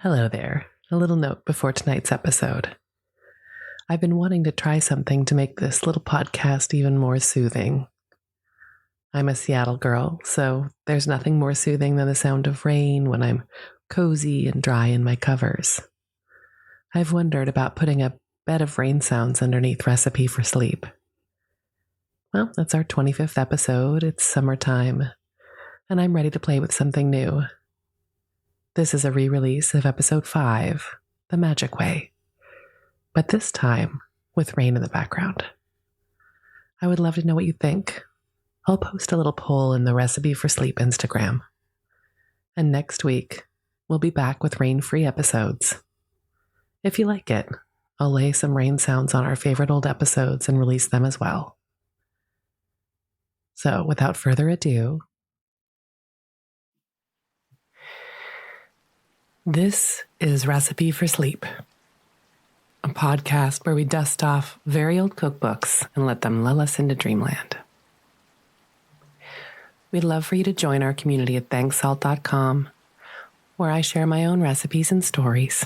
Hello there. A little note before tonight's episode. I've been wanting to try something to make this little podcast even more soothing. I'm a Seattle girl, so there's nothing more soothing than the sound of rain when I'm cozy and dry in my covers. I've wondered about putting a bed of rain sounds underneath Recipe for Sleep. Well, that's our 25th episode. It's summertime, and I'm ready to play with something new. This is a re-release of episode 5, The Magic Way, but this time with rain in the background. I would love to know what you think. I'll post a little poll in the Recipe for Sleep Instagram. And next week, we'll be back with rain-free episodes. If you like it, I'll lay some rain sounds on our favorite old episodes and release them as well. So, without further ado, this is Recipe for Sleep, a podcast where we dust off very old cookbooks and let them lull us into dreamland. We'd love for you to join our community at thanksalt.com, where I share my own recipes and stories,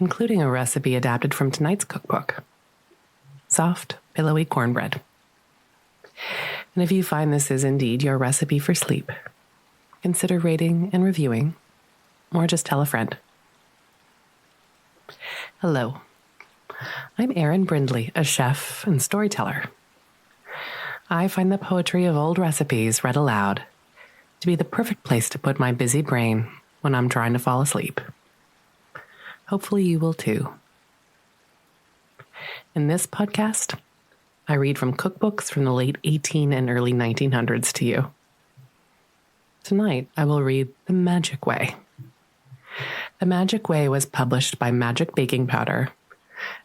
including a recipe adapted from tonight's cookbook, soft, pillowy cornbread. And if you find this is indeed your recipe for sleep, consider rating and reviewing, or just tell a friend. Hello, I'm Erin Brindley, a chef and storyteller. I find the poetry of old recipes read aloud to be the perfect place to put my busy brain when I'm trying to fall asleep. Hopefully you will too. In this podcast, I read from cookbooks from the late 18 and early 1900s to you. Tonight, I will read The Magic Way. The Magic Way was published by Magic Baking Powder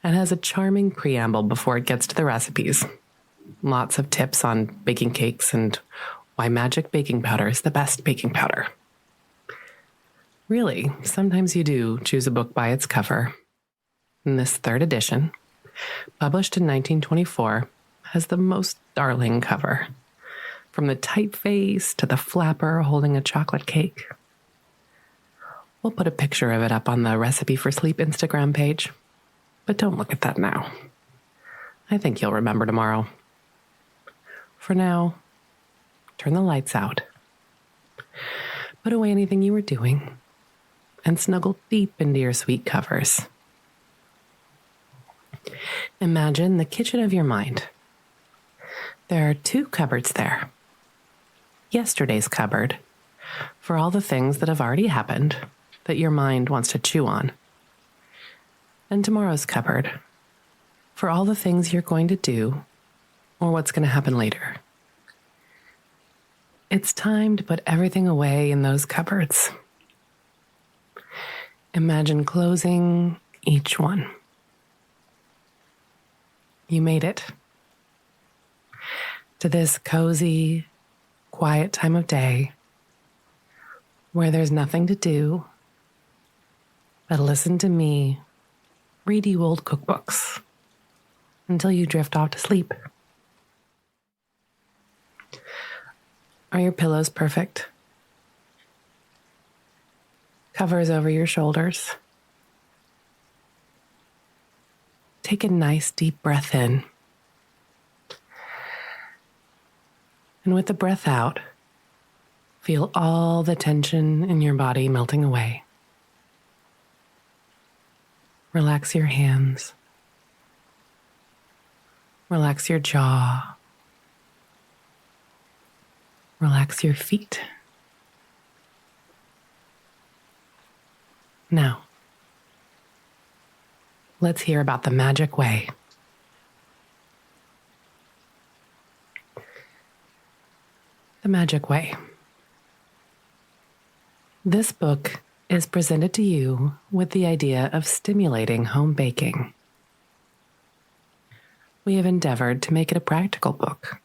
and has a charming preamble before it gets to the recipes. Lots of tips on baking cakes and why Magic Baking Powder is the best baking powder. Really, sometimes you do choose a book by its cover. And this third edition, published in 1924, has the most darling cover, from the typeface to the flapper holding a chocolate cake. We'll put a picture of it up on the Recipe for Sleep Instagram page, but don't look at that now. I think you'll remember tomorrow. For now, turn the lights out, put away anything you were doing, and snuggle deep into your sweet covers. Imagine the kitchen of your mind. There are 2 cupboards there. Yesterday's cupboard, for all the things that have already happened that your mind wants to chew on. And tomorrow's cupboard, for all the things you're going to do or what's going to happen later. It's time to put everything away in those cupboards. Imagine closing each one. You made it to this cozy, quiet time of day where there's nothing to do but listen to me read you old cookbooks until you drift off to sleep. Are your pillows perfect? Covers over your shoulders? Take a nice deep breath in. And with the breath out, feel all the tension in your body melting away. Relax your hands. Relax your jaw. Relax your feet. Now, let's hear about The Magic Way. The Magic Way. This book is presented to you with the idea of stimulating home baking. We have endeavored to make it a practical book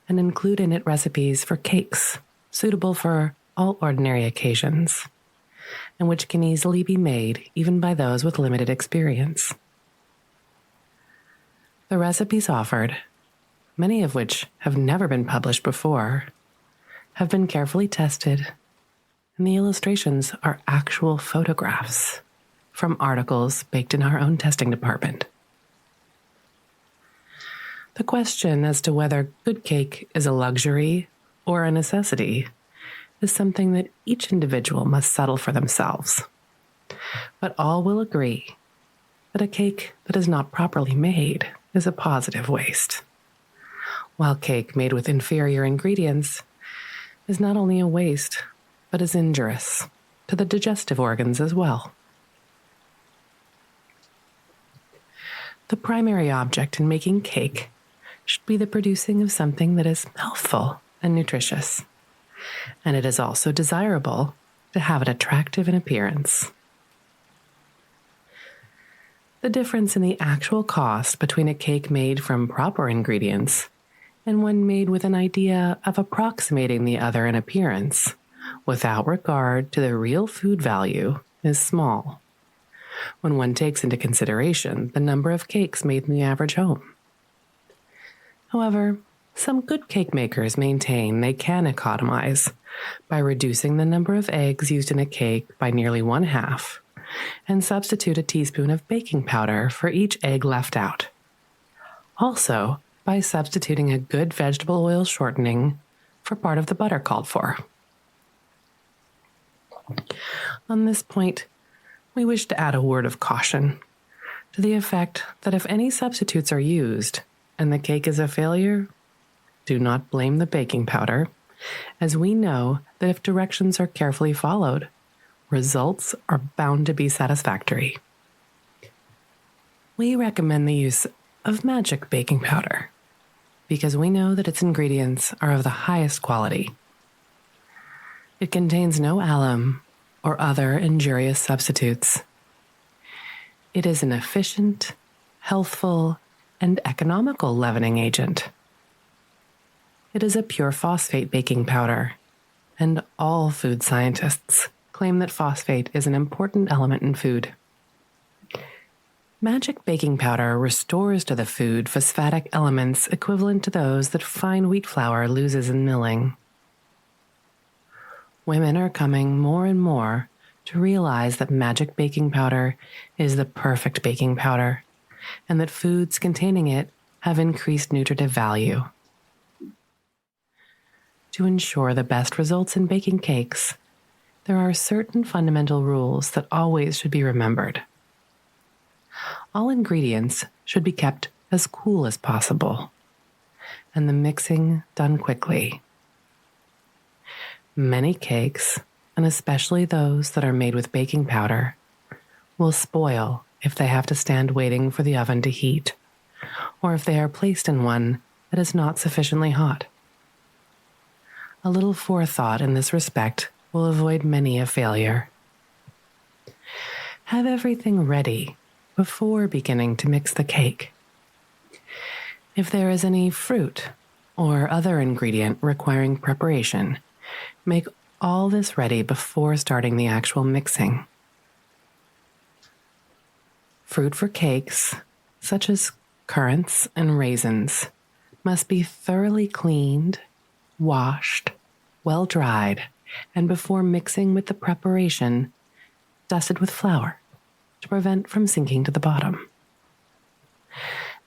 and include in it recipes for cakes suitable for all ordinary occasions and which can easily be made even by those with limited experience. The recipes offered, many of which have never been published before, have been carefully tested and the illustrations are actual photographs from articles baked in our own testing department. The question as to whether good cake is a luxury or a necessity is something that each individual must settle for themselves. But all will agree that a cake that is not properly made is a positive waste, while cake made with inferior ingredients is not only a waste, but is injurious to the digestive organs as well. The primary object in making cake should be the producing of something that is healthful and nutritious, and it is also desirable to have it attractive in appearance. The difference in the actual cost between a cake made from proper ingredients and one made with an idea of approximating the other in appearance, without regard to the real food value, is small, when one takes into consideration the number of cakes made in the average home. However, some good cake makers maintain they can economize by reducing the number of eggs used in a cake by nearly 1/2 and substitute a teaspoon of baking powder for each egg left out. Also, by substituting a good vegetable oil shortening for part of the butter called for. On this point, we wish to add a word of caution to the effect that if any substitutes are used and the cake is a failure, do not blame the baking powder, as we know that if directions are carefully followed, results are bound to be satisfactory. We recommend the use of magic baking powder because we know that its ingredients are of the highest quality. It contains no alum or other injurious substitutes. It is an efficient, healthful, and economical leavening agent. It is a pure phosphate baking powder, and all food scientists claim that phosphate is an important element in food. Magic baking powder restores to the food phosphatic elements equivalent to those that fine wheat flour loses in milling. Women are coming more and more to realize that magic baking powder is the perfect baking powder, and that foods containing it have increased nutritive value. To ensure the best results in baking cakes, there are certain fundamental rules that always should be remembered. All ingredients should be kept as cool as possible, and the mixing done quickly. Many cakes, and especially those that are made with baking powder, will spoil if they have to stand waiting for the oven to heat, or if they are placed in one that is not sufficiently hot. A little forethought in this respect will avoid many a failure. Have everything ready before beginning to mix the cake. If there is any fruit or other ingredient requiring preparation, make all this ready before starting the actual mixing. Fruit for cakes, such as currants and raisins, must be thoroughly cleaned, washed, well dried, and before mixing with the preparation, dusted with flour to prevent from sinking to the bottom.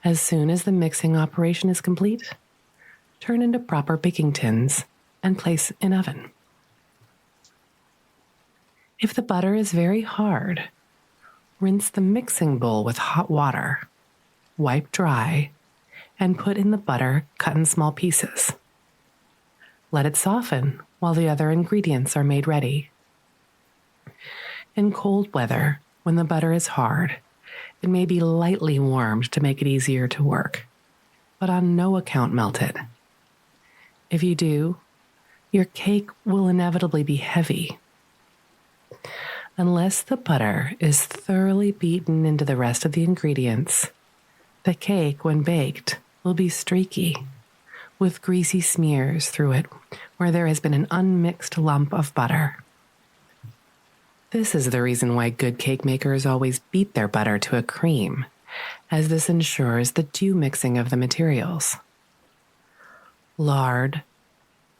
As soon as the mixing operation is complete, turn into proper baking tins and place in oven. If the butter is very hard, rinse the mixing bowl with hot water, wipe dry, and put in the butter cut in small pieces. Let it soften while the other ingredients are made ready. In cold weather, when the butter is hard, it may be lightly warmed to make it easier to work, but on no account melted. If you do, your cake will inevitably be heavy. Unless the butter is thoroughly beaten into the rest of the ingredients, the cake, when baked, will be streaky, with greasy smears through it where there has been an unmixed lump of butter. This is the reason why good cake makers always beat their butter to a cream, as this ensures the due mixing of the materials. Lard,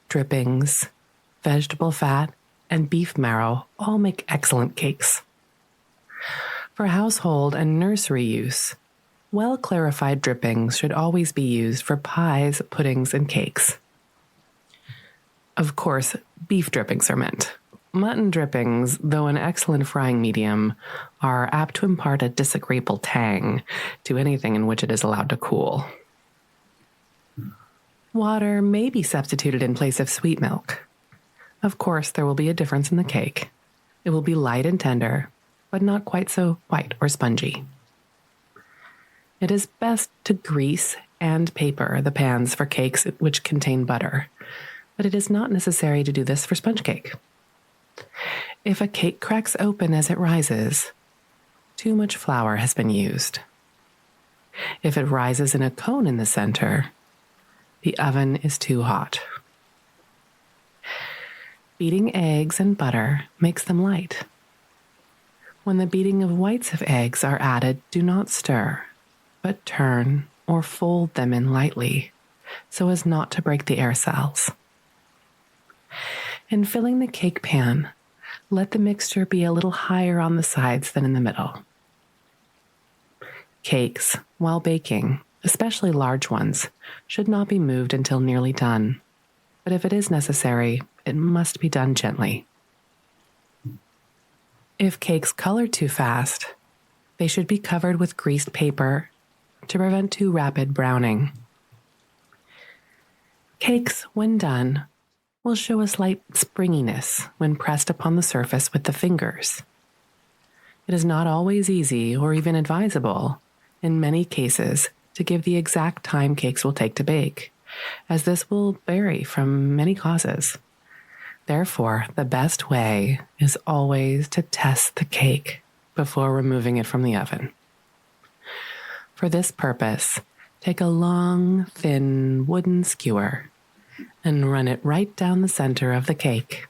drippings, vegetable fat, and beef marrow all make excellent cakes. For household and nursery use, well-clarified drippings should always be used for pies, puddings, and cakes. Of course, beef drippings are meant. Mutton drippings, though an excellent frying medium, are apt to impart a disagreeable tang to anything in which it is allowed to cool. Water may be substituted in place of sweet milk. Of course, there will be a difference in the cake. It will be light and tender, but not quite so white or spongy. It is best to grease and paper the pans for cakes which contain butter, but it is not necessary to do this for sponge cake. If a cake cracks open as it rises, too much flour has been used. If it rises in a cone in the center, the oven is too hot. Beating eggs and butter makes them light. When the beating of whites of eggs are added, do not stir, but turn or fold them in lightly so as not to break the air cells. In filling the cake pan, let the mixture be a little higher on the sides than in the middle. Cakes, while baking, especially large ones, should not be moved until nearly done, but if it is necessary, it must be done gently. If cakes color too fast, they should be covered with greased paper to prevent too rapid browning. Cakes, when done, will show a slight springiness when pressed upon the surface with the fingers. It is not always easy or even advisable, in many cases, to give the exact time cakes will take to bake, as this will vary from many causes. Therefore, the best way is always to test the cake before removing it from the oven. For this purpose, take a long, thin wooden skewer and run it right down the center of the cake.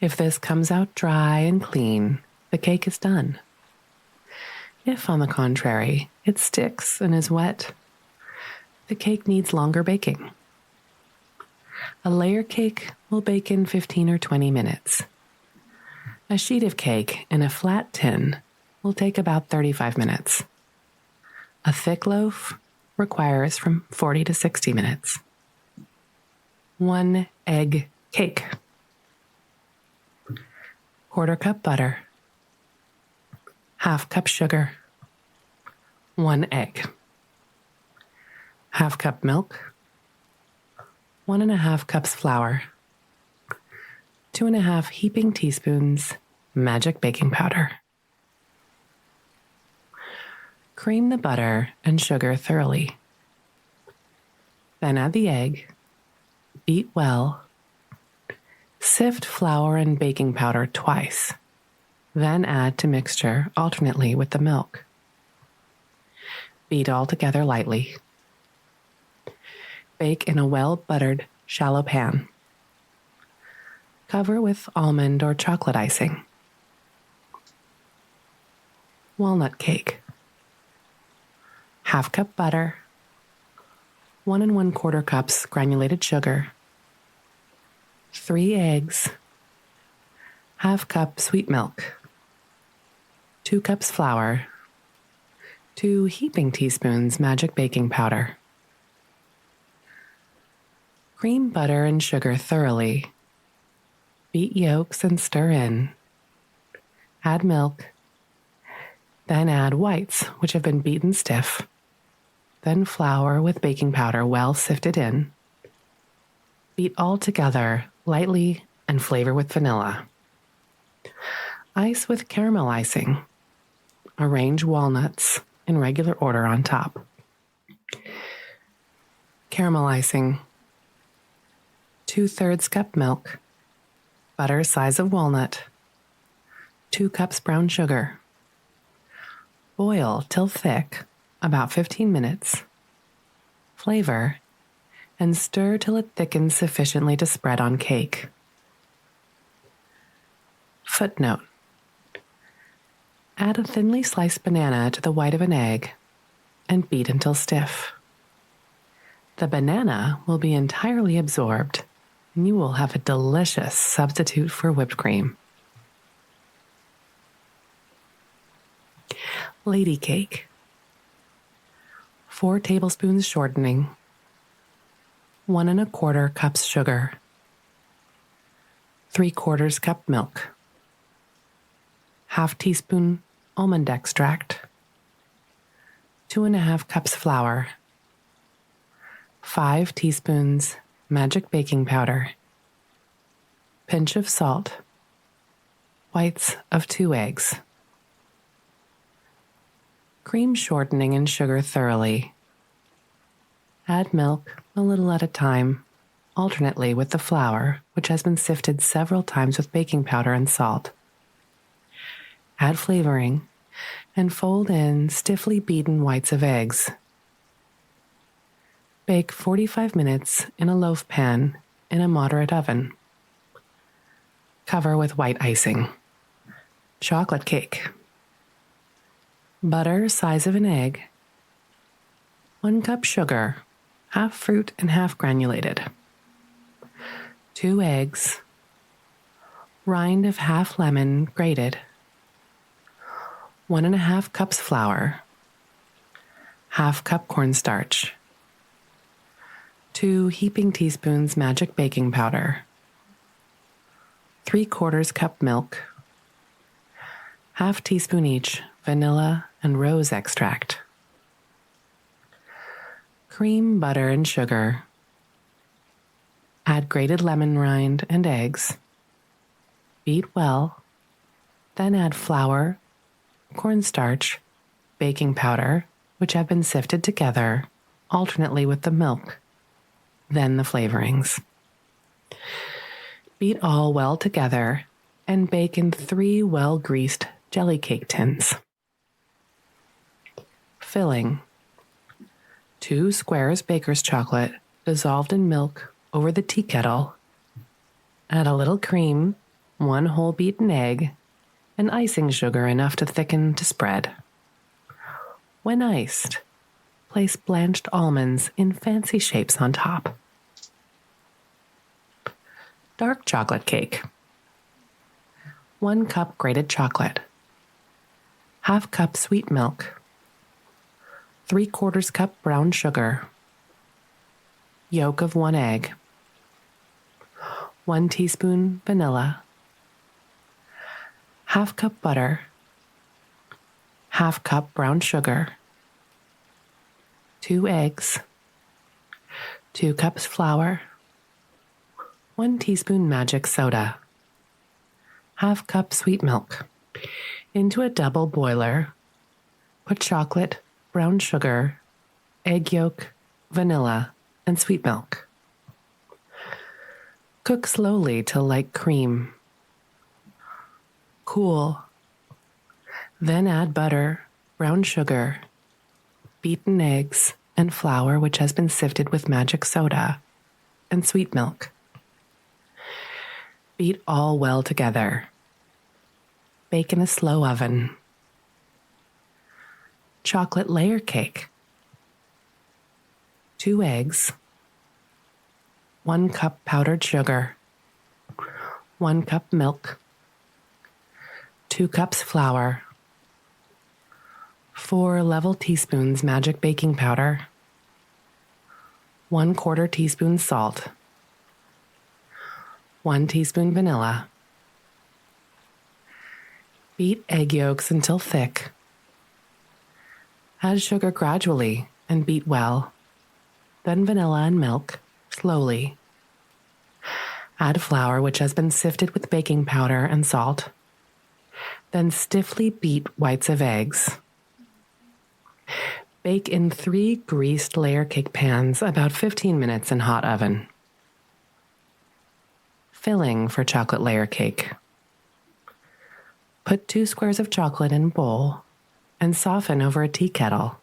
If this comes out dry and clean, the cake is done. If, on the contrary, it sticks and is wet, the cake needs longer baking. A layer cake will bake in 15 or 20 minutes. A sheet of cake in a flat tin will take about 35 minutes. A thick loaf requires from 40 to 60 minutes. 1 egg cake. 1/4 cup butter. 1/2 cup sugar. 1 egg. 1/2 cup milk. 1½ cups flour. 2½ heaping teaspoons magic baking powder. Cream the butter and sugar thoroughly. Then add the egg. Beat well. Sift flour and baking powder twice. Then add to mixture alternately with the milk. Beat all together lightly. Bake in a well-buttered, shallow pan. Cover with almond or chocolate icing. Walnut cake. 1/2 cup butter. 1 1/4 cups granulated sugar. 3 eggs. 1/2 cup sweet milk. 2 cups flour. 2 heaping teaspoons magic baking powder. Cream butter and sugar thoroughly. Beat yolks and stir in. Add milk. Then add whites, which have been beaten stiff. Then flour with baking powder well sifted in. Beat all together lightly and flavor with vanilla. Ice with caramel icing. Arrange walnuts in regular order on top. Caramel icing. 2/3 cup milk. Butter size of walnut. 2 cups brown sugar. Boil till thick, about 15 minutes. Flavor, and stir till it thickens sufficiently to spread on cake. Footnote: add a thinly sliced banana to the white of an egg and beat until stiff. The banana will be entirely absorbed and you will have a delicious substitute for whipped cream. Lady cake. 4 tablespoons shortening, 1¼ cups sugar, 3/4 cup milk, ½ teaspoon almond extract, 2½ cups flour, 5 teaspoons magic baking powder, pinch of salt, whites of 2 eggs. Cream shortening and sugar thoroughly. Add milk a little at a time, alternately with the flour, which has been sifted several times with baking powder and salt. Add flavoring and fold in stiffly beaten whites of eggs. Bake 45 minutes in a loaf pan in a moderate oven. Cover with white icing. Chocolate cake. Butter size of an egg, 1 cup sugar, half fruit and half granulated, 2 eggs, rind of half lemon grated, 1½ cups flour, ½ cup cornstarch, 2 heaping teaspoons magic baking powder, 3/4 cup milk, ½ teaspoon each vanilla and rose extract. Cream, butter, and sugar. Add grated lemon rind and eggs. Beat well. Then add flour, cornstarch, baking powder, which have been sifted together, alternately with the milk. Then the flavorings. Beat all well together and bake in 3 well-greased jelly cake tins. Filling. 2 squares baker's chocolate dissolved in milk over the tea kettle. Add a little cream, 1 whole beaten egg, and icing sugar enough to thicken to spread. When iced, place blanched almonds in fancy shapes on top. Dark chocolate cake. 1 cup grated chocolate, ½ cup sweet milk, 3/4 cup brown sugar, yolk of 1 egg, 1 teaspoon vanilla, ½ cup butter, ½ cup brown sugar, 2 eggs, 2 cups flour, 1 teaspoon magic soda, ½ cup sweet milk. Into a double boiler, put chocolate, brown sugar, egg yolk, vanilla, and sweet milk. Cook slowly till like cream. Cool. Then add butter, brown sugar, beaten eggs, and flour which has been sifted with magic soda, and sweet milk. Beat all well together. Bake in a slow oven. Chocolate layer cake. 2 eggs, 1 cup powdered sugar, 1 cup milk, 2 cups flour, 4 level teaspoons magic baking powder, 1/4 teaspoon salt, 1 teaspoon vanilla. Beat egg yolks until thick. Add sugar gradually and beat well. Then vanilla and milk slowly. Add flour which has been sifted with baking powder and salt. Then stiffly beat whites of eggs. Bake in 3 greased layer cake pans about 15 minutes in hot oven. Filling for chocolate layer cake. Put 2 squares of chocolate in a bowl and soften over a tea kettle.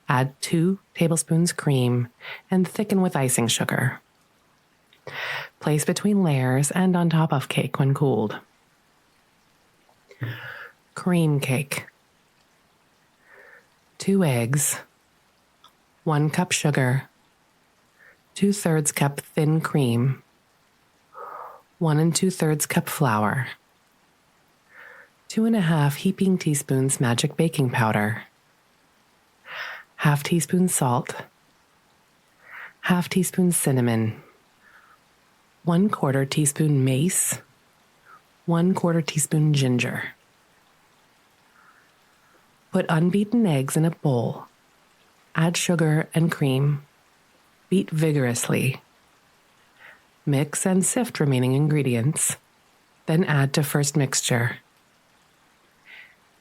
Add 2 tablespoons cream and thicken with icing sugar. Place between layers and on top of cake when cooled. Cream cake. 2 eggs, 1 cup sugar, 2/3 cup thin cream, 1 2/3 cup flour, 2½ heaping teaspoons magic baking powder, ½ teaspoon salt, ½ teaspoon cinnamon, 1/4 teaspoon mace, 1/4 teaspoon ginger. Put unbeaten eggs in a bowl. Add sugar and cream. Beat vigorously. Mix and sift remaining ingredients. Then add to first mixture.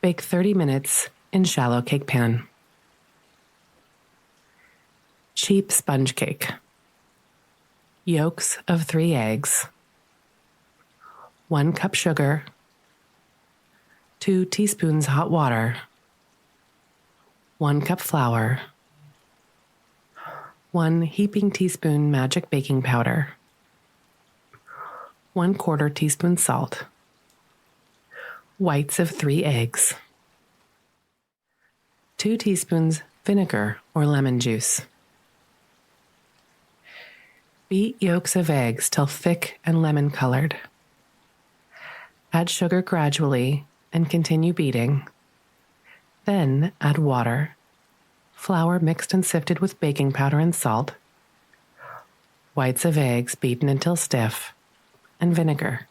Bake 30 minutes in shallow cake pan. Cheap sponge cake. Yolks of 3 eggs. 1 cup sugar. 2 teaspoons hot water. 1 cup flour. 1 heaping teaspoon magic baking powder. 1/4 teaspoon salt. Whites of 3 eggs. 2 teaspoons vinegar or lemon juice. Beat yolks of eggs till thick and lemon colored. Add sugar gradually and continue beating. Then add water, flour mixed and sifted with baking powder and salt, whites of eggs beaten until stiff, and vinegar.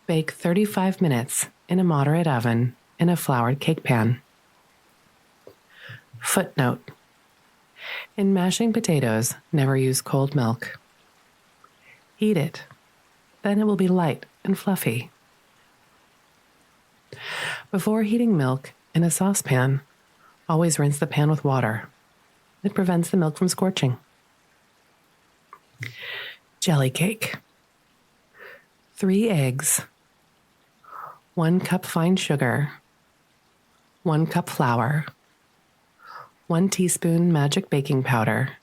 Bake 35 minutes in a moderate oven in a floured cake pan. Footnote: in mashing potatoes, never use cold milk. Heat it, then it will be light and fluffy. Before heating milk in a saucepan, always rinse the pan with water. It prevents the milk from scorching. Jelly cake. 3 eggs, 1 cup fine sugar, 1 cup flour, 1 teaspoon magic baking powder,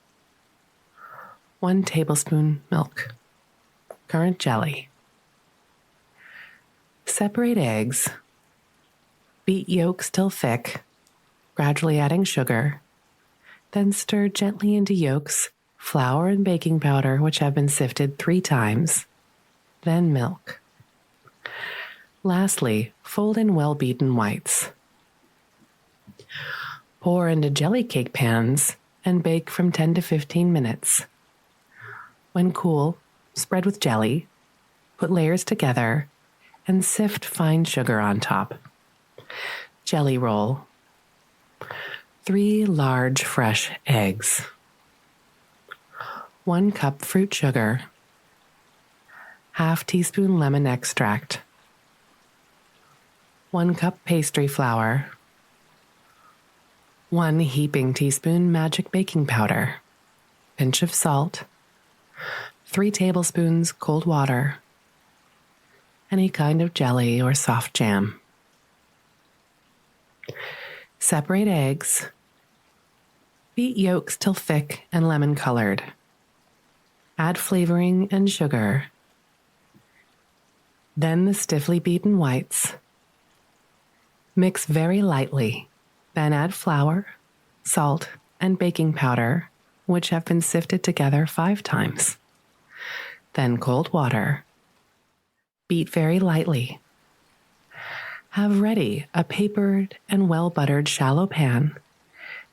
1 tablespoon milk, currant jelly. Separate eggs. Beat yolks till thick, gradually adding sugar. Then stir gently into yolks, flour, and baking powder, which have been sifted 3 times. Then milk. Lastly, fold in well-beaten whites. Pour into jelly cake pans and bake from 10 to 15 minutes. When cool, spread with jelly, put layers together, and sift fine sugar on top. Jelly roll. 3 large fresh eggs. 1 cup fruit sugar. ½ teaspoon lemon extract. 1 cup pastry flour. 1 heaping teaspoon magic baking powder. Pinch of salt. 3 tablespoons cold water. Any kind of jelly or soft jam. Separate eggs. Beat yolks till thick and lemon colored. Add flavoring and sugar. Then the stiffly beaten whites. Mix very lightly. Then add flour, salt, and baking powder, which have been sifted together 5 times. Then cold water. Beat very lightly. Have ready a papered and well-buttered shallow pan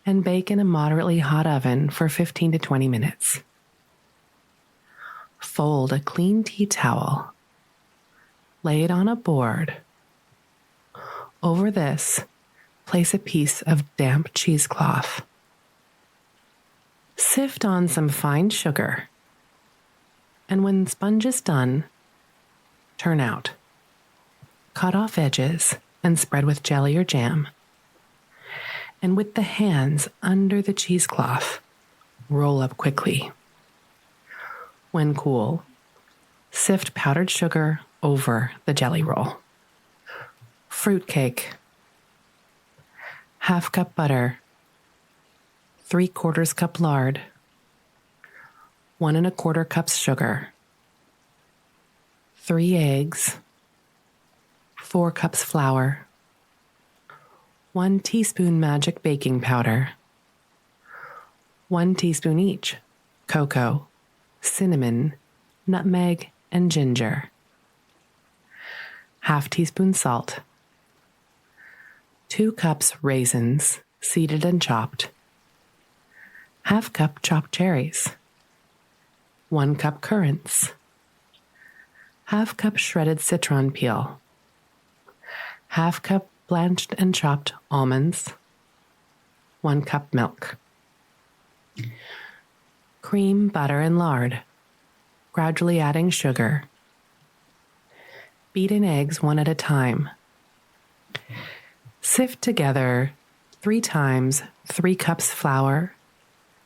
and bake in a moderately hot oven for 15 to 20 minutes. Fold a clean tea towel. Lay it on a board. Over this, place a piece of damp cheesecloth. Sift on some fine sugar, and when sponge is done, turn out. Cut off edges and spread with jelly or jam. And with the hands under the cheesecloth, roll up quickly. When cool, sift powdered sugar over the jelly roll. Fruit cake. ½ cup butter. 3/4 cup lard. 1 1/4 cups sugar. 3 eggs. 4 cups flour, 1 teaspoon magic baking powder, 1 teaspoon each, cocoa, cinnamon, nutmeg, and ginger. Half teaspoon salt. 2 cups raisins, seeded and chopped. Half cup chopped cherries. 1 cup currants. Half cup shredded citron peel. Half cup blanched and chopped almonds. 1 cup milk. Cream, butter, and lard, gradually adding sugar. Beat in eggs one at a time. Sift together 3 times 3 cups flour,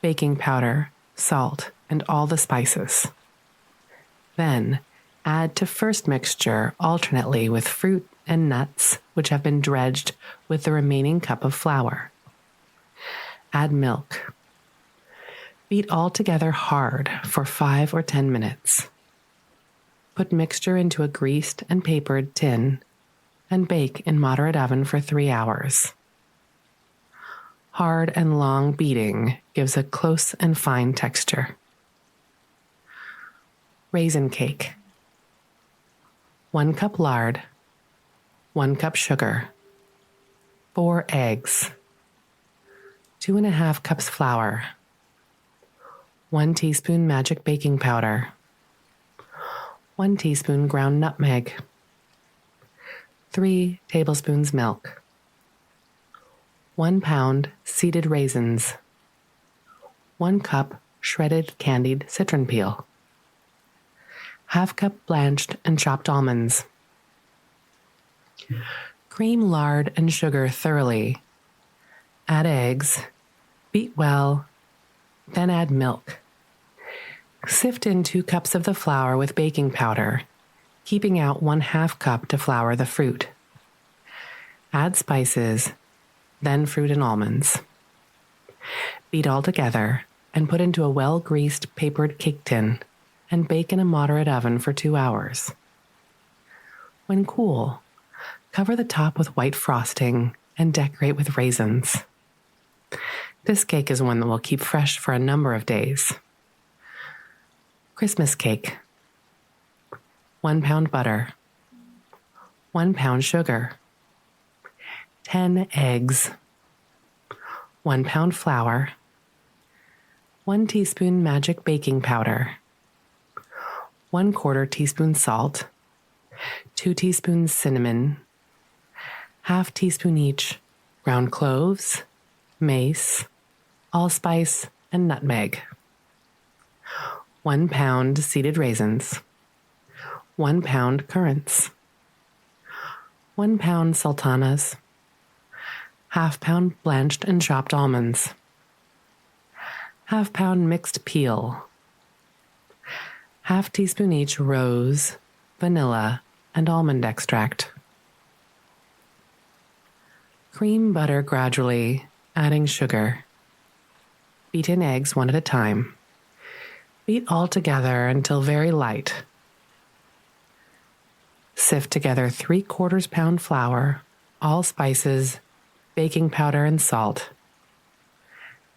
baking powder, salt, and all the spices. Then add to first mixture alternately with fruit and nuts, which have been dredged with the remaining cup of flour. Add milk. Beat all together hard for 5 or 10 minutes. Put mixture into a greased and papered tin and bake in moderate oven for 3 hours. Hard and long beating gives a close and fine texture. Raisin cake. 1 cup lard, 1 cup sugar, 4 eggs, 2½ cups flour, 1 teaspoon magic baking powder, 1 teaspoon ground nutmeg, 3 tablespoons milk, 1 pound seeded raisins, 1 cup shredded candied citron peel, half cup blanched and chopped almonds. Cream, lard, and sugar thoroughly. Add eggs, beat well, then add milk. Sift in 2 cups of the flour with baking powder, keeping out 1/2 cup to flour the fruit. Add spices, then fruit and almonds. Beat all together and put into a well-greased papered cake tin and bake in a moderate oven for 2 hours. When cool, cover the top with white frosting and decorate with raisins. This cake is one that will keep fresh for a number of days. Christmas cake. 1 pound butter. 1 pound sugar. 10 eggs. 1 pound flour. 1 teaspoon magic baking powder. 1/4 teaspoon salt. 2 teaspoons cinnamon. Half teaspoon each ground cloves, mace, allspice, and nutmeg. 1 pound seeded raisins. 1 pound currants. 1 pound sultanas. Half pound blanched and chopped almonds. Half pound mixed peel. Half teaspoon each rose, vanilla, and almond extract. Cream butter gradually, adding sugar. Beat in eggs one at a time. Beat all together until very light. Sift together 3/4 pound flour, all spices, baking powder, and salt.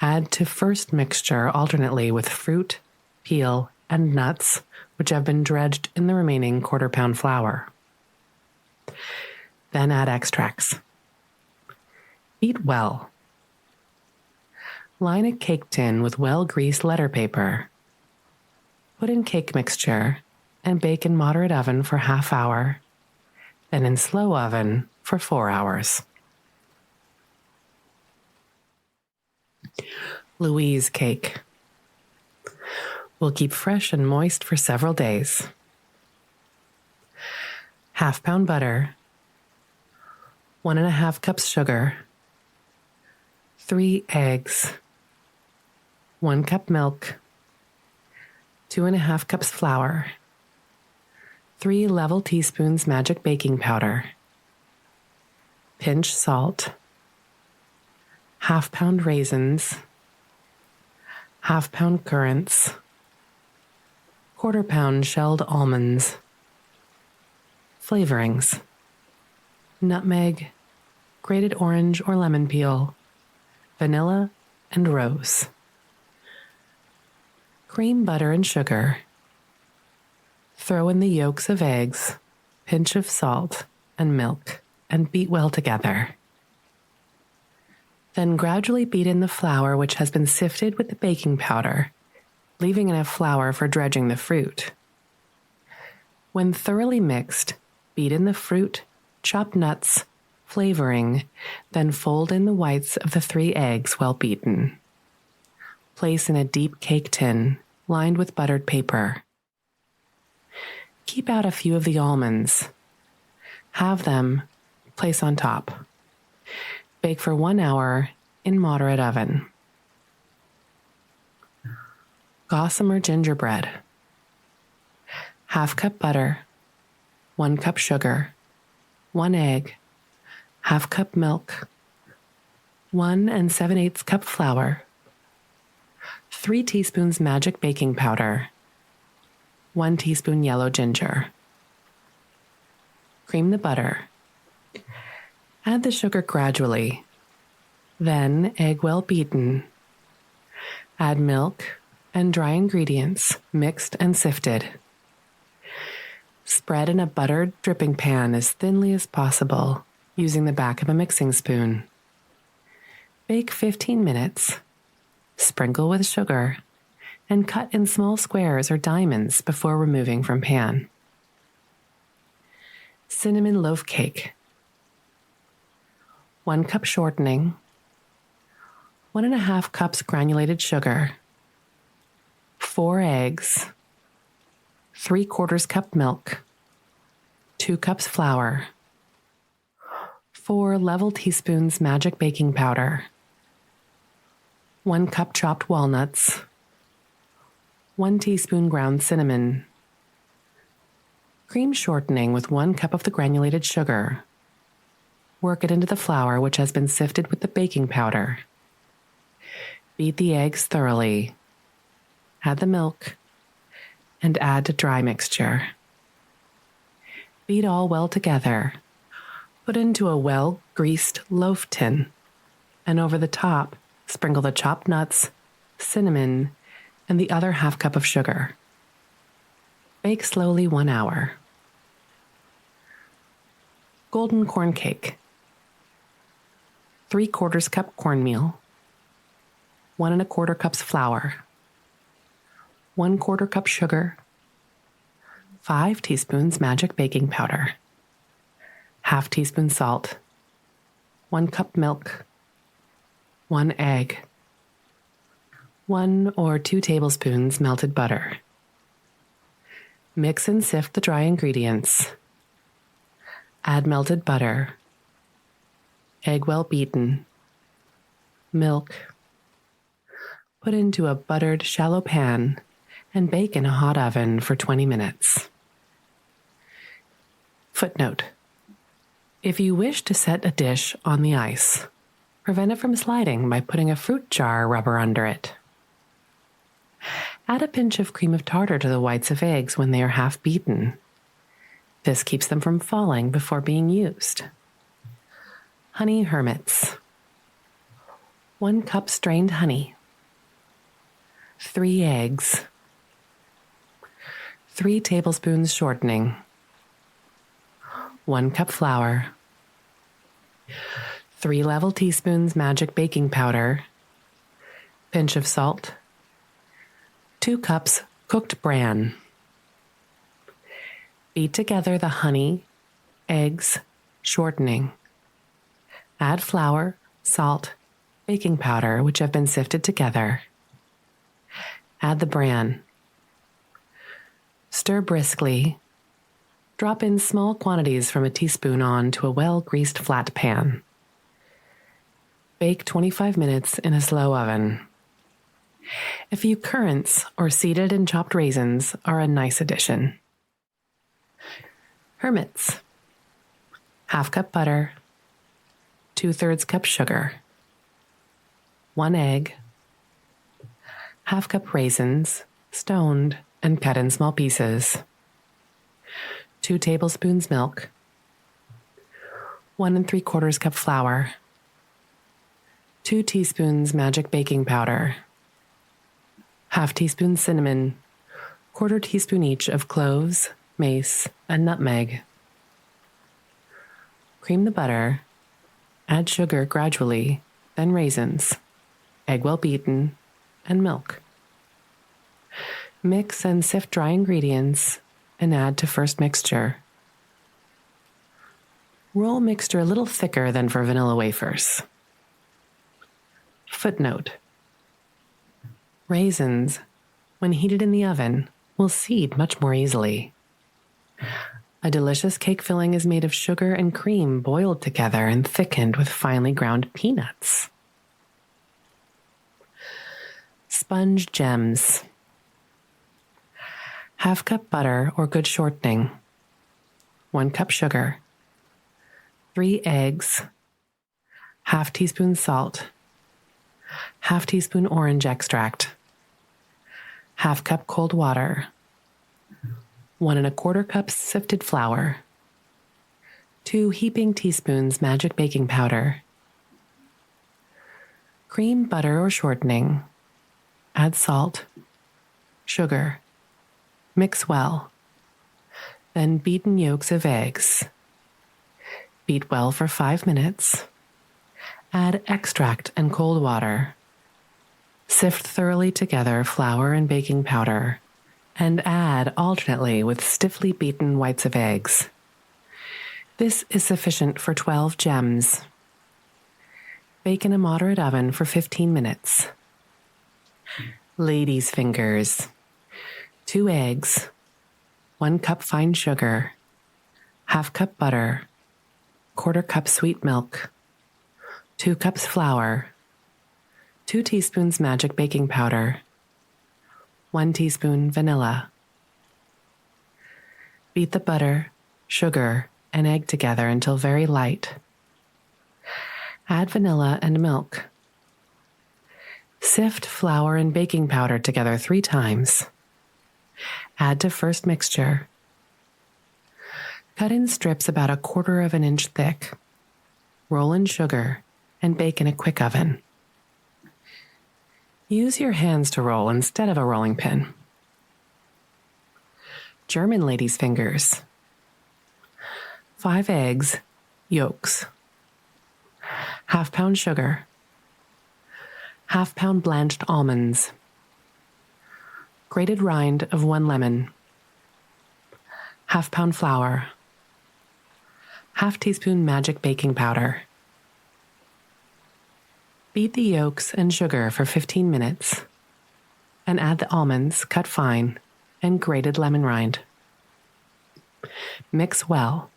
Add to first mixture alternately with fruit, peel, and nuts, which have been dredged in the remaining 1/4 pound flour. Then add extracts. Beat well. Line a cake tin with well-greased letter paper. Put in cake mixture and bake in moderate oven for ½ hour, then in slow oven for 4 hours. Louise cake. Will keep fresh and moist for several days. ½ pound butter, 1½ cups sugar, 3 eggs, 1 cup milk, 2½ cups flour, 3 level teaspoons magic baking powder, pinch salt, ½ pound raisins, ½ pound currants, 1/4 pound shelled almonds. Flavorings: nutmeg, grated orange or lemon peel, vanilla, and rose. Cream, butter, and sugar. Throw in the yolks of eggs, pinch of salt, and milk, and beat well together. Then gradually beat in the flour which has been sifted with the baking powder, leaving enough flour for dredging the fruit. When thoroughly mixed, beat in the fruit, chopped nuts, flavoring, then fold in the whites of the 3 eggs well beaten. Place in a deep cake tin, lined with buttered paper. Keep out a few of the almonds. Have them place on top. Bake for 1 hour in moderate oven. Gossamer gingerbread. 1/2 cup butter, 1 cup sugar, 1 egg, 1/2 cup milk, 1 7/8 cup flour, 3 teaspoons magic baking powder, 1 teaspoon yellow ginger. Cream the butter. Add the sugar gradually, then egg well beaten. Add milk and dry ingredients mixed and sifted. Spread in a buttered dripping pan as thinly as possible using the back of a mixing spoon. Bake 15 minutes. Sprinkle with sugar and cut in small squares or diamonds before removing from pan. Cinnamon loaf cake. 1 cup shortening, 1.5 cups granulated sugar, 4 eggs, 3/4 cup milk, 2 cups flour, 4 level teaspoons magic baking powder, 1 cup chopped walnuts, 1 teaspoon ground cinnamon. Cream shortening with 1 cup of the granulated sugar. Work it into the flour which has been sifted with the baking powder. Beat the eggs thoroughly. Add the milk and add to dry mixture. Beat all well together. Put into a well-greased loaf tin, and over the top, sprinkle the chopped nuts, cinnamon, and the other 1/2 cup of sugar. Bake slowly 1 hour. Golden corn cake. 3/4 cup cornmeal, 1 1/4 cups flour, 1/4 cup sugar, 5 teaspoons magic baking powder, 1/2 teaspoon salt, 1 cup milk, 1 egg, 1 or 2 tablespoons melted butter. Mix and sift the dry ingredients. Add melted butter, egg well beaten, milk. Put into a buttered shallow pan and bake in a hot oven for 20 minutes. Footnote: if you wish to set a dish on the ice, prevent it from sliding by putting a fruit jar rubber under it. Add a pinch of cream of tartar to the whites of eggs when they are half beaten. This keeps them from falling before being used. Honey hermits. 1 cup strained honey, 3 eggs, 3 tablespoons shortening, 1 cup flour, 3 level teaspoons magic baking powder, pinch of salt, 2 cups cooked bran. Beat together the honey, eggs, shortening. Add flour, salt, baking powder, which have been sifted together. Add the bran. Stir briskly. Drop in small quantities from a teaspoon onto a well-greased flat pan. Bake 25 minutes in a slow oven. A few currants or seeded and chopped raisins are a nice addition. Hermits. 1/2 cup butter, 2/3 cup sugar, 1 egg, 1/2 cup raisins, stoned and cut in small pieces, 2 tablespoons milk, 1 3/4 cup flour, 2 teaspoons magic baking powder, half teaspoon cinnamon, quarter teaspoon each of cloves, mace, and nutmeg. Cream the butter, add sugar gradually, then raisins, egg well beaten, and milk. Mix and sift dry ingredients and add to first mixture. Roll mixture a little thicker than for vanilla wafers. Footnote: raisins, when heated in the oven, will seed much more easily. A delicious cake filling is made of sugar and cream boiled together and thickened with finely ground peanuts. Sponge gems. Half cup butter or good shortening. 1 cup sugar. 3 eggs. Half teaspoon salt. Half teaspoon orange extract. Half cup cold water. 1 1/4 cups sifted flour. 2 heaping teaspoons magic baking powder. Cream, butter, or shortening. Add salt, sugar. Mix well. Then beaten yolks of eggs. Beat well for 5 minutes. Add extract and cold water. Sift thoroughly together flour and baking powder, and add alternately with stiffly beaten whites of eggs. This is sufficient for 12 gems. Bake in a moderate oven for 15 minutes. Ladies' fingers. 2 eggs, 1 cup fine sugar, half cup butter, 1/4 cup sweet milk, 2 cups flour, 2 teaspoons magic baking powder, 1 teaspoon vanilla. Beat the butter, sugar, and egg together until very light. Add vanilla and milk. Sift flour and baking powder together 3 times. Add to first mixture. Cut in strips about 1/4 of an inch thick. Roll in sugar and bake in a quick oven. Use your hands to roll instead of a rolling pin. German ladies' fingers. 5 eggs, yolks. Half pound sugar. Half pound blanched almonds. Grated rind of 1 lemon. Half pound flour. Half teaspoon magic baking powder. Beat the yolks and sugar for 15 minutes and add the almonds cut fine and grated lemon rind. Mix well.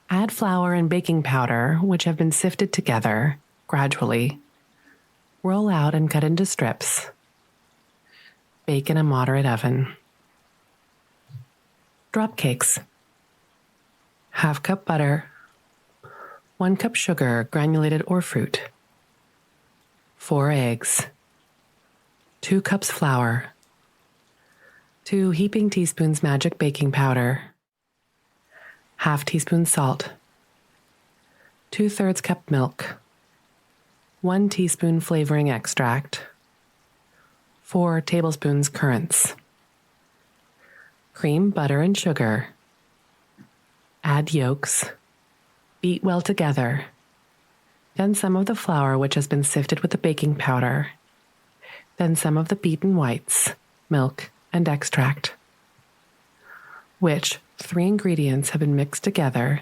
Add flour and baking powder, which have been sifted together, gradually. Roll out and cut into strips. Bake in a moderate oven. Drop cakes. Half cup butter. 1 cup sugar, granulated or fruit. 4 eggs. 2 cups flour. 2 heaping teaspoons magic baking powder. Half teaspoon salt. 2/3 cup milk. 1 teaspoon flavoring extract. 4 tablespoons currants. Cream, butter, and sugar. Add yolks. Beat well together. Then some of the flour which has been sifted with the baking powder. Then some of the beaten whites, milk, and extract. Which 3 ingredients have been mixed together.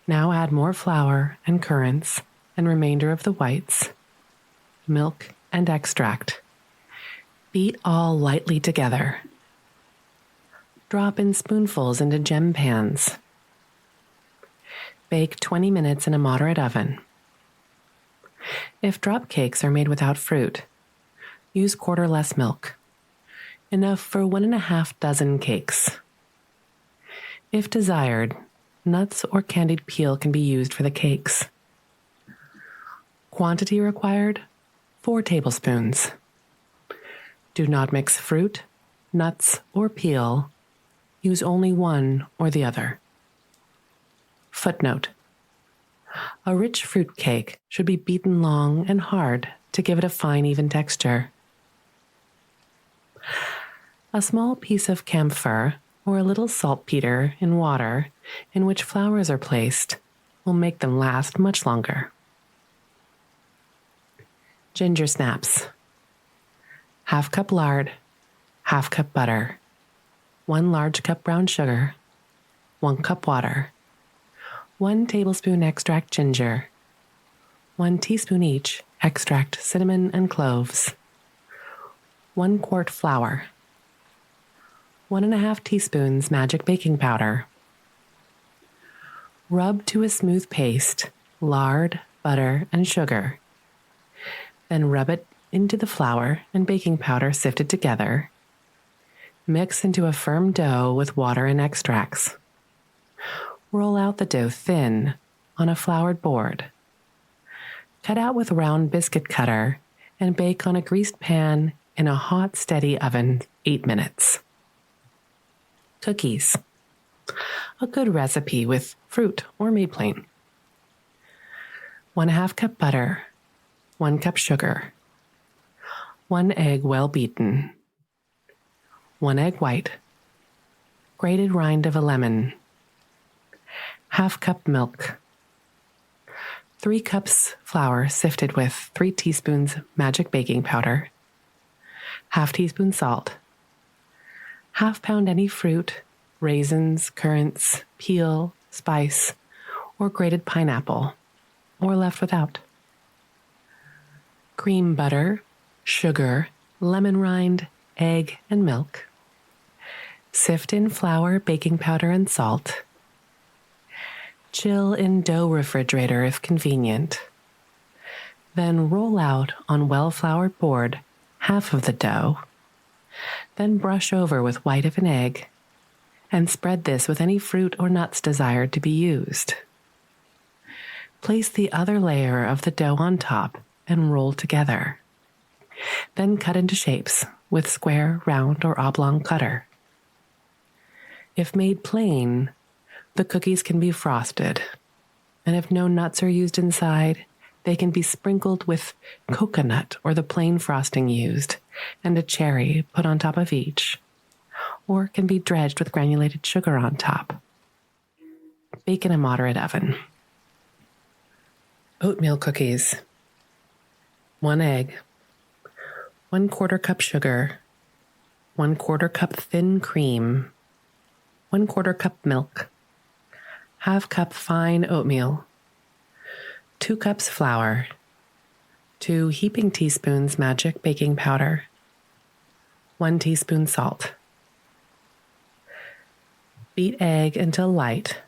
Now add more flour and currants and remainder of the whites, milk, and extract. Beat all lightly together. Drop in spoonfuls into gem pans. Bake 20 minutes in a moderate oven. If drop cakes are made without fruit, use 1/4 less milk, enough for 1½ dozen cakes. If desired, nuts or candied peel can be used for the cakes. Quantity required, 4 tablespoons. Do not mix fruit, nuts, or peel. Use only one or the other. Footnote: a rich fruit cake should be beaten long and hard to give it a fine, even texture. A small piece of camphor or a little saltpeter in water in which flowers are placed will make them last much longer. Ginger snaps. Half cup lard, half cup butter, 1 large cup brown sugar, 1 cup water, 1 tablespoon extract ginger, 1 teaspoon each extract cinnamon and cloves, 1 quart flour, 1½ teaspoons magic baking powder. Rub to a smooth paste lard, butter, and sugar. Then rub it into the flour and baking powder sifted together. Mix into a firm dough with water and extracts. Roll out the dough thin on a floured board. Cut out with round biscuit cutter and bake on a greased pan in a hot, steady oven 8 minutes. Cookies. A good recipe with fruit or made plain. 1/2 cup butter, 1 cup sugar, 1 egg well beaten, 1 egg white, grated rind of a lemon, 1/2 cup milk, 3 cups flour sifted with 3 teaspoons magic baking powder, 1/2 teaspoon salt, 1/2 pound any fruit, raisins, currants, peel, spice, or grated pineapple, or left without. Cream butter, sugar, lemon rind, egg, and milk. Sift in flour, baking powder, and salt. Chill in dough refrigerator if convenient. Then roll out on well-floured board half of the dough. Then brush over with white of an egg and spread this with any fruit or nuts desired to be used. Place the other layer of the dough on top and roll together. Then cut into shapes with square, round, or oblong cutter. If made plain, the cookies can be frosted, and if no nuts are used inside, they can be sprinkled with coconut or the plain frosting used, and a cherry put on top of each, or can be dredged with granulated sugar on top. Bake in a moderate oven. Oatmeal cookies. 1 egg, 1/4 cup sugar, 1/4 cup thin cream, 1/4 cup milk, 1/2 cup fine oatmeal, 2 cups flour, 2 heaping teaspoons magic baking powder, 1 teaspoon salt. Beat egg until light.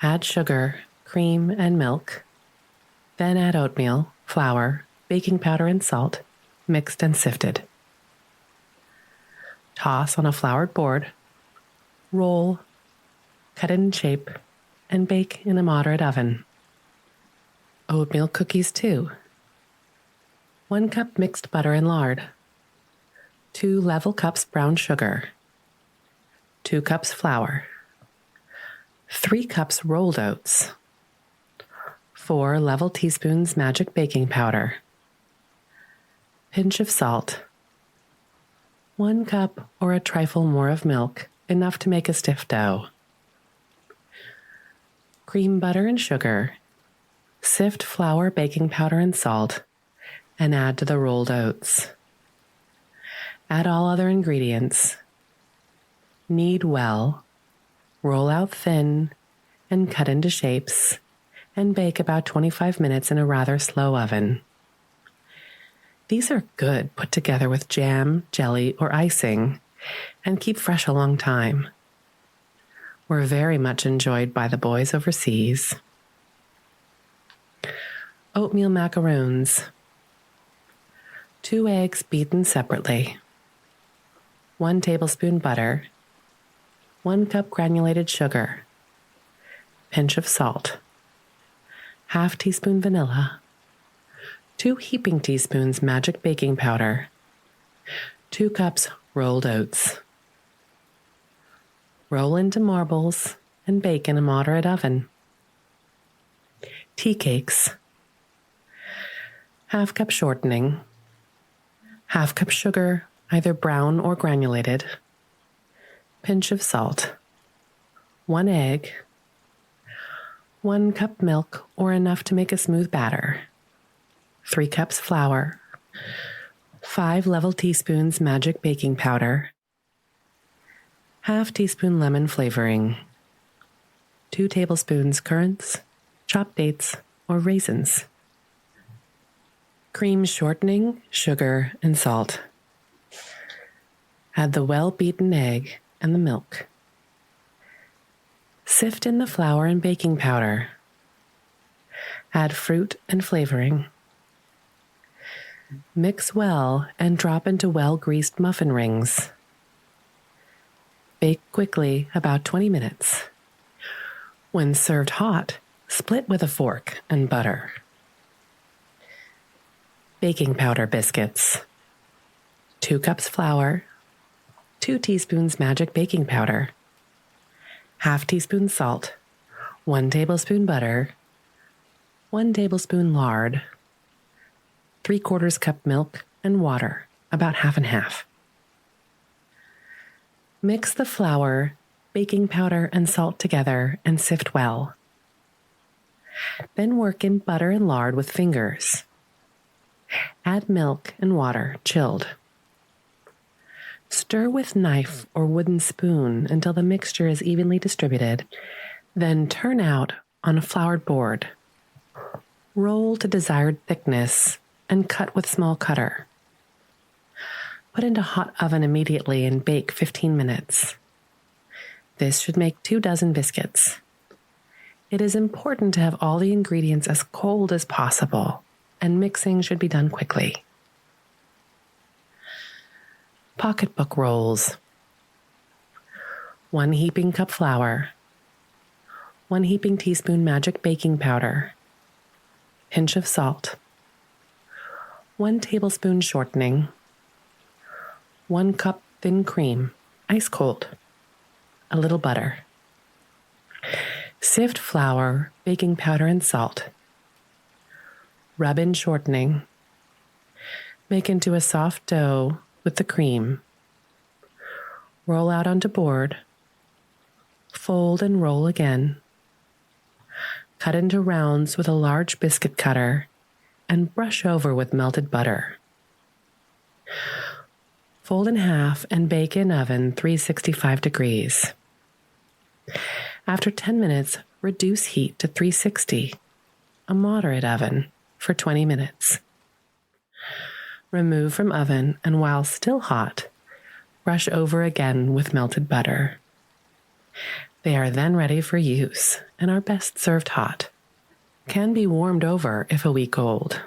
Add sugar, cream, and milk. Then add oatmeal, flour, baking powder, and salt, mixed and sifted. Toss on a floured board. Roll, cut in shape, and bake in a moderate oven. Oatmeal cookies 2. 1 cup mixed butter and lard. 2 level cups brown sugar. 2 cups flour. 3 cups rolled oats. 4 level teaspoons magic baking powder. Pinch of salt. 1 cup or a trifle more of milk, enough to make a stiff dough. Cream butter and sugar. Sift flour, baking powder, and salt, and add to the rolled oats. Add all other ingredients. Knead well, roll out thin, and cut into shapes, and bake about 25 minutes in a rather slow oven. These are good put together with jam, jelly, or icing, and keep fresh a long time. Were very much enjoyed by the boys overseas. Oatmeal macaroons. 2 eggs beaten separately. 1 tablespoon butter. 1 cup granulated sugar. Pinch of salt. 1/2 teaspoon vanilla. 2 heaping teaspoons magic baking powder. 2 cups rolled oats. Roll into marbles and bake in a moderate oven. Tea cakes. 1/2 cup shortening. 1/2 cup sugar, either brown or granulated, pinch of salt, 1 egg, 1 cup milk or enough to make a smooth batter, 3 cups flour, 5 level teaspoons magic baking powder, ½ teaspoon lemon flavoring, 2 tablespoons currants, chopped dates, or raisins, cream shortening, sugar, and salt. Add the well-beaten egg and the milk. Sift in the flour and baking powder. Add fruit and flavoring. Mix well and drop into well-greased muffin rings. Bake quickly, about 20 minutes. When served hot, split with a fork and butter. Baking powder biscuits. 2 cups flour, 2 teaspoons magic baking powder, ½ teaspoon salt, 1 tablespoon butter, 1 tablespoon lard, 3/4 cup milk and water, about half and half. Mix the flour, baking powder, and salt together and sift well. Then work in butter and lard with fingers. Add milk and water, chilled. Stir with knife or wooden spoon until the mixture is evenly distributed, then turn out on a floured board. Roll to desired thickness and cut with small cutter. Put into hot oven immediately and bake 15 minutes. This should make 2 dozen biscuits. It is important to have all the ingredients as cold as possible, and mixing should be done quickly. Pocketbook rolls. 1 heaping cup flour, 1 heaping teaspoon magic baking powder, pinch of salt, 1 tablespoon shortening, 1 cup thin cream, ice cold, a little butter. Sift flour, baking powder, and salt. Rub in shortening. Make into a soft dough with the cream. Roll out onto board. Fold and roll again. Cut into rounds with a large biscuit cutter and brush over with melted butter. Fold in half and bake in oven 365 degrees. After 10 minutes, reduce heat to 360, a moderate oven, for 20 minutes. Remove from oven, and while still hot, brush over again with melted butter. They are then ready for use and are best served hot. Can be warmed over if a week old.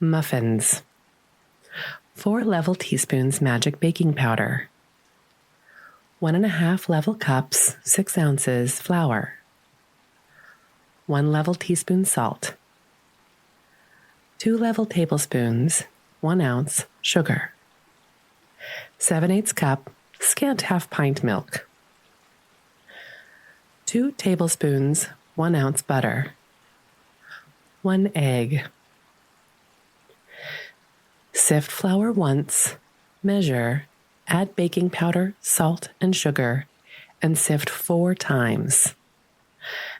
Muffins. 4 level teaspoons magic baking powder. 1½ level cups, 6 ounces flour. 1 level teaspoon salt. 2 level tablespoons, 1 ounce sugar. 7/8 cup, scant ½ pint milk. 2 tablespoons, 1 ounce butter. 1 egg. Sift flour once, measure, add baking powder, salt, and sugar, and sift 4 times.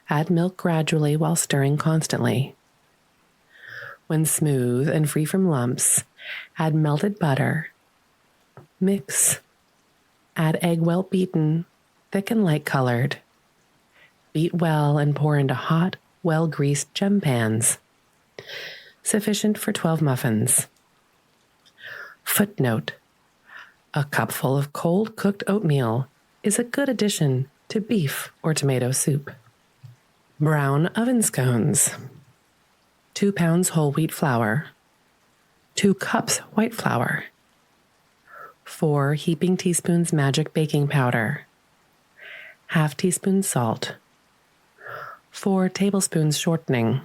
Add milk gradually while stirring constantly. When smooth and free from lumps, add melted butter. Mix. Add egg well beaten, thick and light colored. Beat well and pour into hot, well-greased gem pans. Sufficient for 12 muffins. Footnote: a cupful of cold cooked oatmeal is a good addition to beef or tomato soup. Brown oven scones. 2 pounds whole wheat flour. 2 cups white flour. 4 heaping teaspoons magic baking powder. ½ teaspoon salt. 4 tablespoons shortening.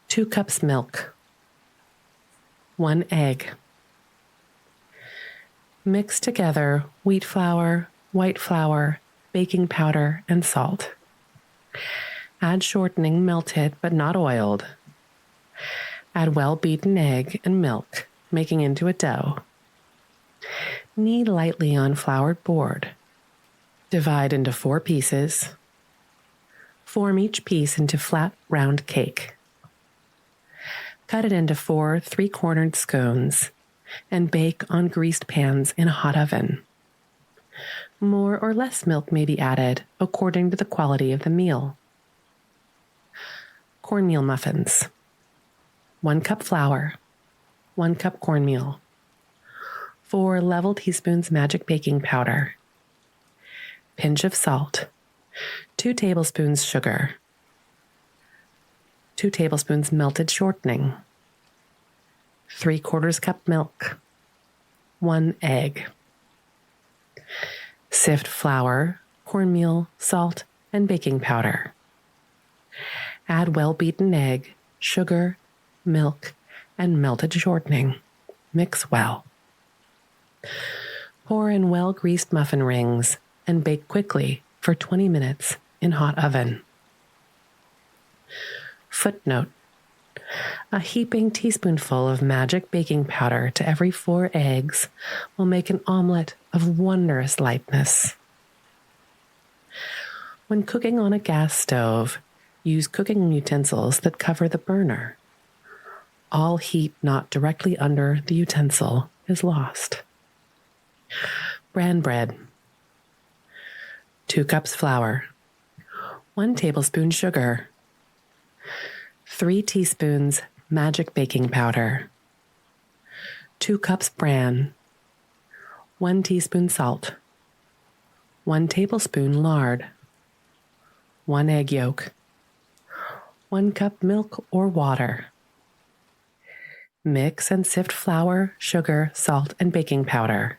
2 cups milk. 1 egg. Mix together wheat flour, white flour, baking powder, and salt. Add shortening melted but not oiled. Add well-beaten egg and milk making into a dough. Knead lightly on floured board. Divide into 4 pieces. Form each piece into flat, round cake. Cut it into 4 3-cornered scones and bake on greased pans in a hot oven. More or less milk may be added according to the quality of the meal. Cornmeal muffins. 1 cup flour, 1 cup cornmeal, 4 level teaspoons magic baking powder, pinch of salt, 2 tablespoons sugar, 2 tablespoons melted shortening, 3/4 cup milk, 1 egg. Sift flour, cornmeal, salt, and baking powder. Add well-beaten egg, sugar, milk, and melted shortening. Mix well. Pour in well-greased muffin rings and bake quickly for 20 minutes in hot oven. Footnote: a heaping teaspoonful of magic baking powder to every 4 eggs will make an omelet of wondrous lightness. When cooking on a gas stove, use cooking utensils that cover the burner. All heat not directly under the utensil is lost. Bran bread. 2 cups flour, 1 tablespoon sugar, 3 teaspoons magic baking powder, 2 cups bran, 1 teaspoon salt, 1 tablespoon lard, 1 egg yolk, 1 cup milk or water. Mix and sift flour, sugar, salt, and baking powder.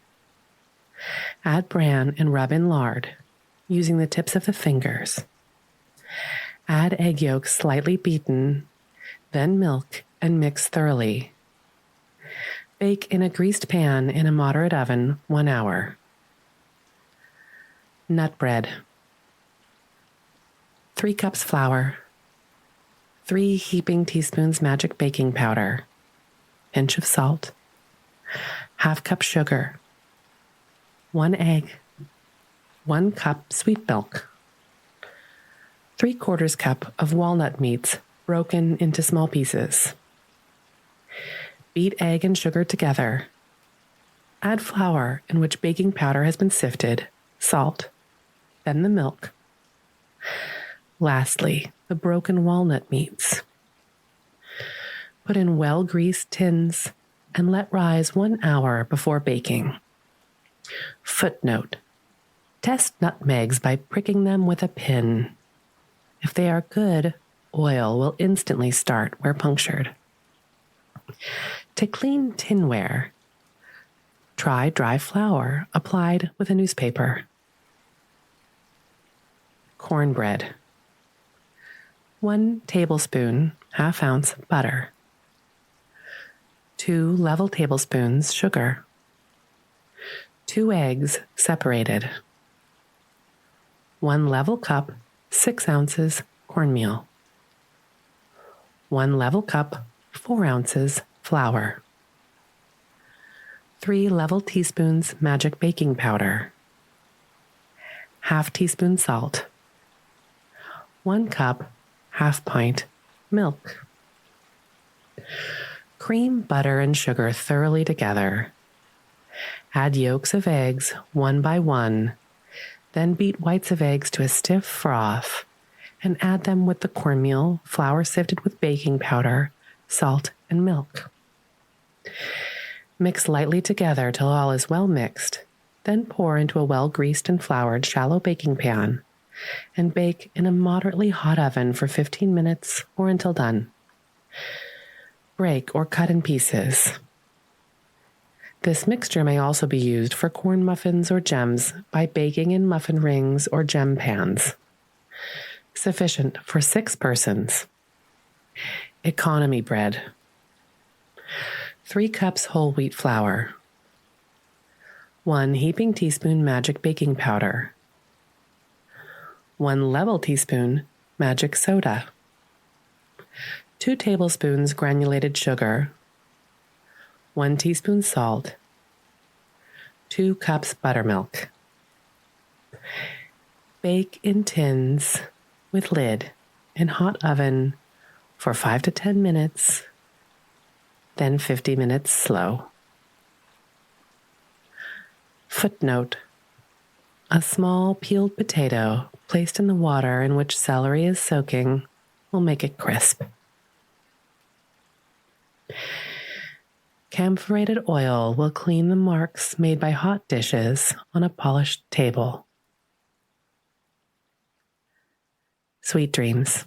Add bran and rub in lard, using the tips of the fingers. Add egg yolk slightly beaten, then milk, and mix thoroughly. Bake in a greased pan in a moderate oven 1 hour. Nut bread. 3 cups flour, 3 heaping teaspoons magic baking powder, pinch of salt, ½ cup sugar, 1 egg, 1 cup sweet milk, 3/4 cup of walnut meats broken into small pieces. Beat egg and sugar together. Add flour in which baking powder has been sifted, salt, then the milk. Lastly, the broken walnut meats. Put in well-greased tins and let rise 1 hour before baking. Footnote: test nutmegs by pricking them with a pin. If they are good, oil will instantly start where punctured. To clean tinware, try dry flour applied with a newspaper. Cornbread. 1 tablespoon, ½ ounce butter. 2 level tablespoons sugar. 2 eggs separated. 1 level cup, 6 ounces cornmeal. 1 level cup, 4 ounces flour. 3 level teaspoons magic baking powder. ½ teaspoon salt. 1 cup, ½ pint milk. Cream butter and sugar thoroughly together. Add yolks of eggs 1 by 1, then beat whites of eggs to a stiff froth and add them with the cornmeal, flour sifted with baking powder, salt, and milk. Mix lightly together till all is well mixed, then pour into a well-greased and floured shallow baking pan and bake in a moderately hot oven for 15 minutes or until done. Break or cut in pieces. This mixture may also be used for corn muffins or gems by baking in muffin rings or gem pans. Sufficient for 6 persons. Economy bread. 3 cups whole wheat flour. 1 heaping teaspoon magic baking powder. 1 level teaspoon magic soda. 2 tablespoons granulated sugar. 1 teaspoon salt, 2 cups buttermilk. Bake in tins with lid in hot oven for 5 to 10 minutes, then 50 minutes slow. Footnote: a small peeled potato placed in the water in which celery is soaking will make it crisp. Camphorated oil will clean the marks made by hot dishes on a polished table. Sweet dreams.